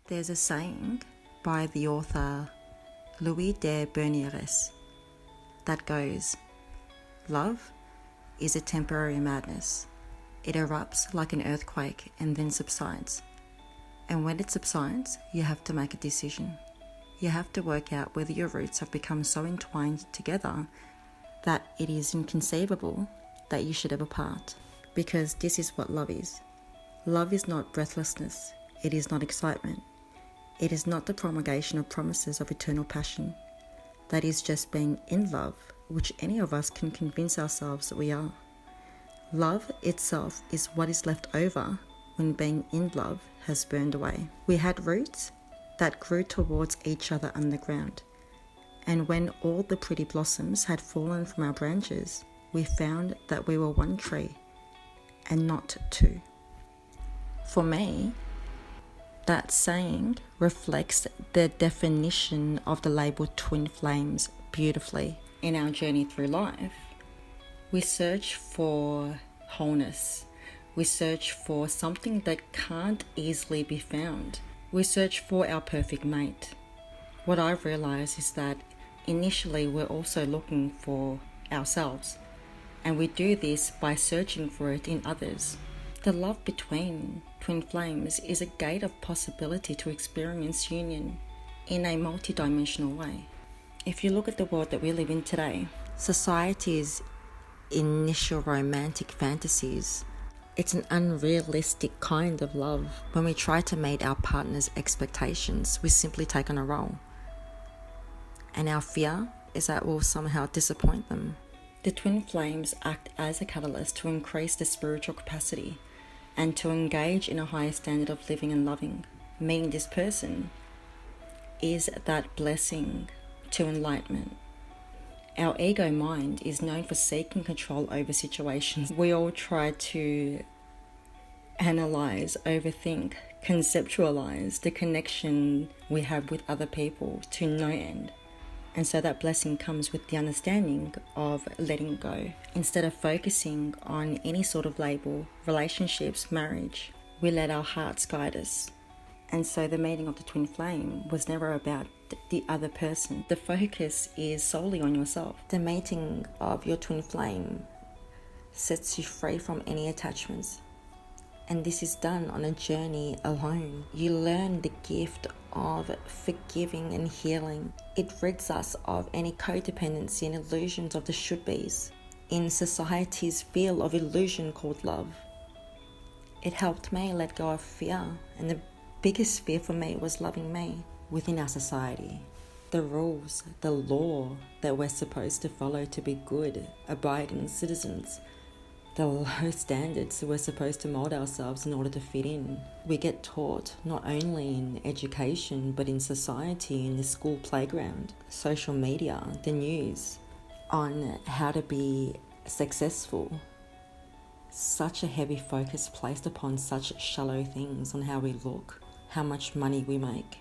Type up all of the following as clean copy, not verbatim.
There's a saying by the author Louis de Bernieres that goes, "Love is a temporary madness. It erupts like an earthquake and then subsides. And when it subsides, you have to make a decision. You have to work out whether your roots have become so entwined together that it is inconceivable that you should ever part. Because this is what love is. Love is not breathlessness. It is not excitement. It is not the promulgation of promises of eternal passion. That is just being in love, which any of us can convince ourselves that we are. Love itself is what is left over when being in love has burned away. We had roots that grew towards each other underground, and when all the pretty blossoms had fallen from our branches, we found that we were one tree and not two." For me, that saying reflects the definition of the label Twin Flames beautifully. In our journey through life, we search for wholeness. We search for something that can't easily be found. We search for our perfect mate. What I've realized is that initially we're also looking for ourselves, and we do this by searching for it in others. The love between twin flames is a gate of possibility to experience union in a multidimensional way. If you look at the world that we live in today, society's initial romantic fantasies, it's an unrealistic kind of love. When we try to meet our partner's expectations, we simply take on a role. And our fear is that we'll somehow disappoint them. The twin flames act as a catalyst to increase the spiritual capacity and to engage in a higher standard of living and loving. Meeting this person is that blessing to enlightenment. Our ego mind is known for seeking control over situations. We all try to analyze, overthink, conceptualize the connection we have with other people to no end. And so that blessing comes with the understanding of letting go. Instead of focusing on any sort of label, relationships, marriage, we let our hearts guide us. And so the meeting of the twin flame was never about the other person. The focus is solely on yourself. The meeting of your twin flame sets you free from any attachments. And this is done on a journey alone. You learn the gift of forgiving and healing. It rids us of any codependency and illusions of the should-bes in society's field of illusion called love. It helped me let go of fear, and the biggest fear for me was loving me. Within our society, the rules, the law that we're supposed to follow to be good, abiding citizens, the low standards we're supposed to mold ourselves in order to fit in. We get taught not only in education but in society, in the school playground, social media, the news, on how to be successful. Such a heavy focus placed upon such shallow things, on how we look, how much money we make,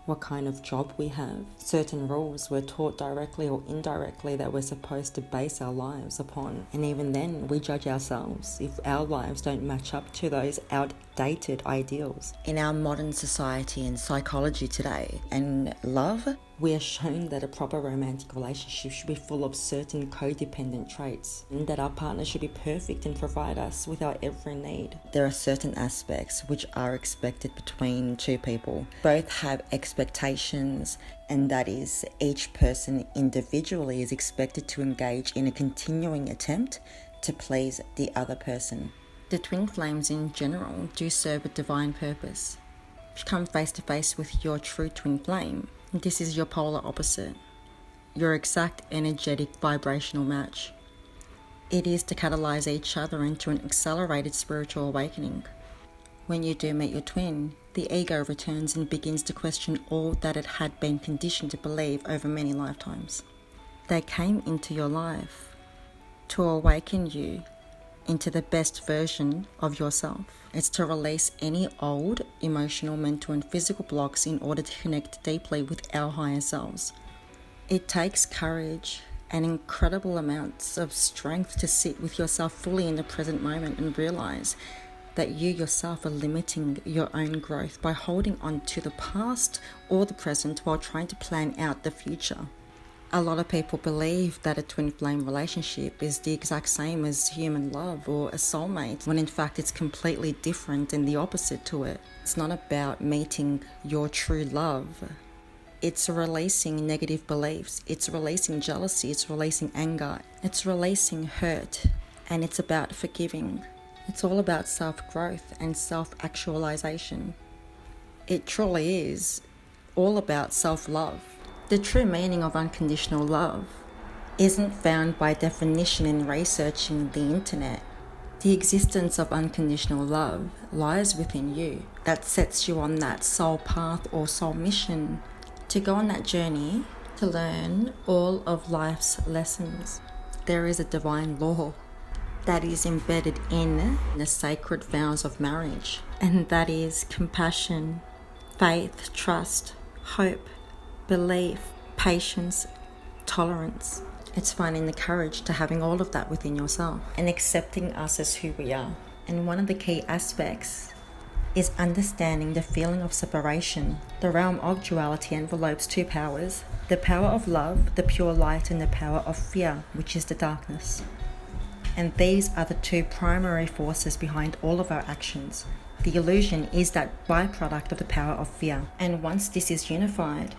what kind of job we have. Certain rules we're taught directly or indirectly that we're supposed to base our lives upon. And even then, we judge ourselves if our lives don't match up to those outdated ideals. In our modern society and psychology today and love, we are shown that a proper romantic relationship should be full of certain codependent traits, and that our partner should be perfect and provide us with our every need. There are certain aspects which are expected between two people. Both have expectations, and that is, each person individually is expected to engage in a continuing attempt to please the other person. The twin flames in general do serve a divine purpose. If you come face to face with your true twin flame, this is your polar opposite, your exact energetic vibrational match. It is to catalyze each other into an accelerated spiritual awakening. When you do meet your twin, the ego returns and begins to question all that it had been conditioned to believe over many lifetimes. They came into your life to awaken you into the best version of yourself. It's to release any old emotional, mental and physical blocks in order to connect deeply with our higher selves. It takes courage and incredible amounts of strength to sit with yourself fully in the present moment and realize that you yourself are limiting your own growth by holding on to the past or the present while trying to plan out the future. A lot of people believe that a twin flame relationship is the exact same as human love or a soulmate, when in fact it's completely different and the opposite to it. It's not about meeting your true love. It's releasing negative beliefs. It's releasing jealousy. It's releasing anger. It's releasing hurt. And it's about forgiving. It's all about self-growth and self-actualization. It truly is all about self-love. The true meaning of unconditional love isn't found by definition in researching the internet. The existence of unconditional love lies within you. That sets you on that soul path or soul mission to go on that journey to learn all of life's lessons. There is a divine law that is embedded in the sacred vows of marriage, and that is compassion, faith, trust, hope, belief, patience, tolerance. It's finding the courage to having all of that within yourself and accepting us as who we are. And one of the key aspects is understanding the feeling of separation. The realm of duality envelopes two powers: the power of love, the pure light, and the power of fear, which is the darkness. And these are the two primary forces behind all of our actions. The illusion is that byproduct of the power of fear. And once this is unified,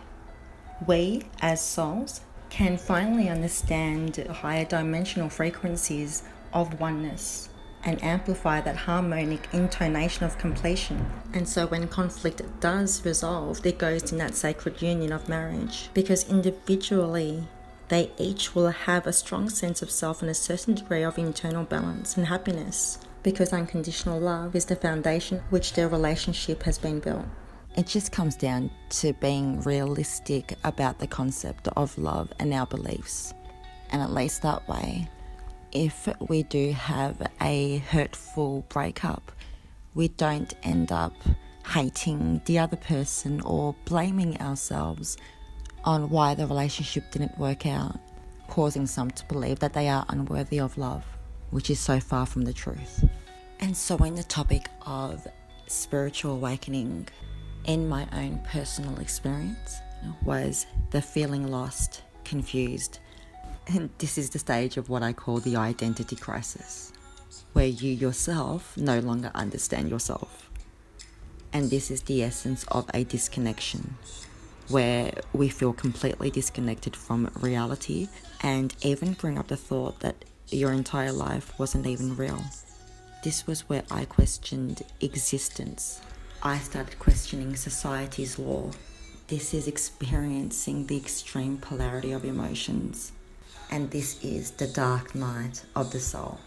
we as souls can finally understand higher dimensional frequencies of oneness and amplify that harmonic intonation of completion. And so when conflict does resolve, it goes in that sacred union of marriage, because individually they each will have a strong sense of self and a certain degree of internal balance and happiness, because unconditional love is the foundation which their relationship has been built. It just comes down to being realistic about the concept of love and our beliefs. And at least that way, if we do have a hurtful breakup, we don't end up hating the other person or blaming ourselves on why the relationship didn't work out, causing some to believe that they are unworthy of love, which is so far from the truth. And so when the topic of spiritual awakening, in my own personal experience, was the feeling lost, confused. And this is the stage of what I call the identity crisis, where you yourself no longer understand yourself. And this is the essence of a disconnection, where we feel completely disconnected from reality and even bring up the thought that your entire life wasn't even real. This was where I questioned existence. I started questioning society's law. This is experiencing the extreme polarity of emotions. And this is the dark night of the soul.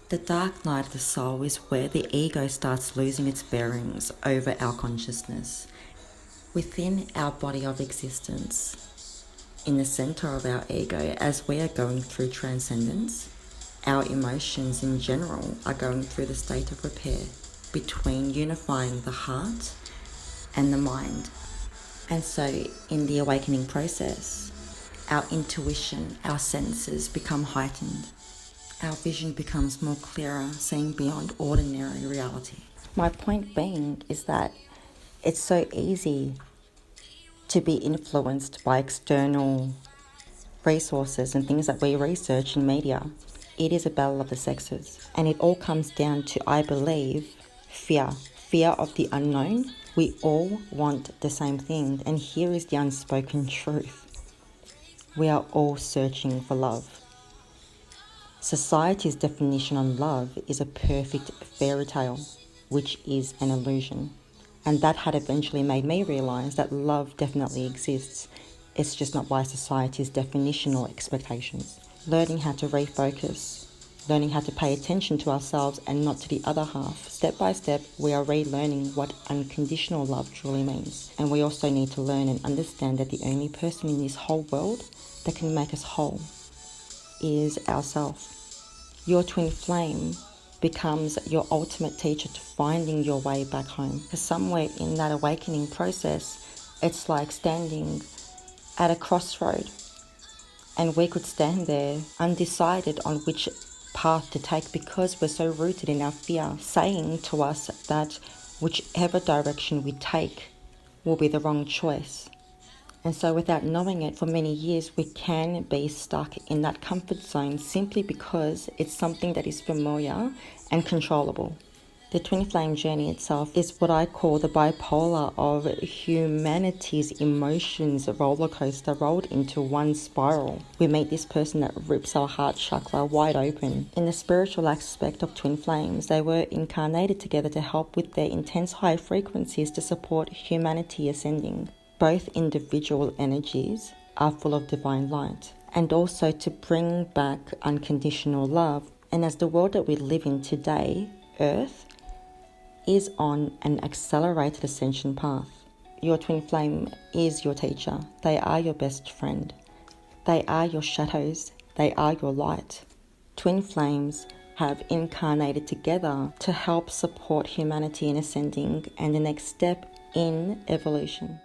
The dark night of the soul is where the ego starts losing its bearings over our consciousness. Within our body of existence, in the center of our ego, as we are going through transcendence, our emotions in general are going through the state of repair, between unifying the heart and the mind. And so in the awakening process, our intuition, our senses become heightened. Our vision becomes more clearer, seeing beyond ordinary reality. My point being is that it's so easy to be influenced by external resources and things that we research in media. It is a battle of the sexes. And it all comes down to, I believe, fear of the unknown. We all want the same thing, and here is the unspoken truth: we are all searching for love. Society's definition on love is a perfect fairy tale, which is an illusion, and that had eventually made me realize that love definitely exists. It's just not by society's definitional expectations. Learning how to refocus, learning how to pay attention to ourselves and not to the other half. Step by step, we are relearning what unconditional love truly means. And we also need to learn and understand that the only person in this whole world that can make us whole is ourselves. Your twin flame becomes your ultimate teacher to finding your way back home. Because somewhere in that awakening process, it's like standing at a crossroad, and we could stand there undecided on which path to take because we're so rooted in our fear, saying to us that whichever direction we take will be the wrong choice. And so without knowing it for many years, we can be stuck in that comfort zone simply because it's something that is familiar and controllable. The twin flame journey itself is what I call the bipolar of humanity's emotions roller coaster rolled into one spiral. We meet this person that rips our heart chakra wide open. In the spiritual aspect of twin flames, they were incarnated together to help with their intense high frequencies to support humanity ascending. Both individual energies are full of divine light, and also to bring back unconditional love. And as the world that we live in today, Earth, is on an accelerated ascension path. Your twin flame is your teacher. They are your best friend. They are your shadows. They are your light. Twin flames have incarnated together to help support humanity in ascending and the next step in evolution.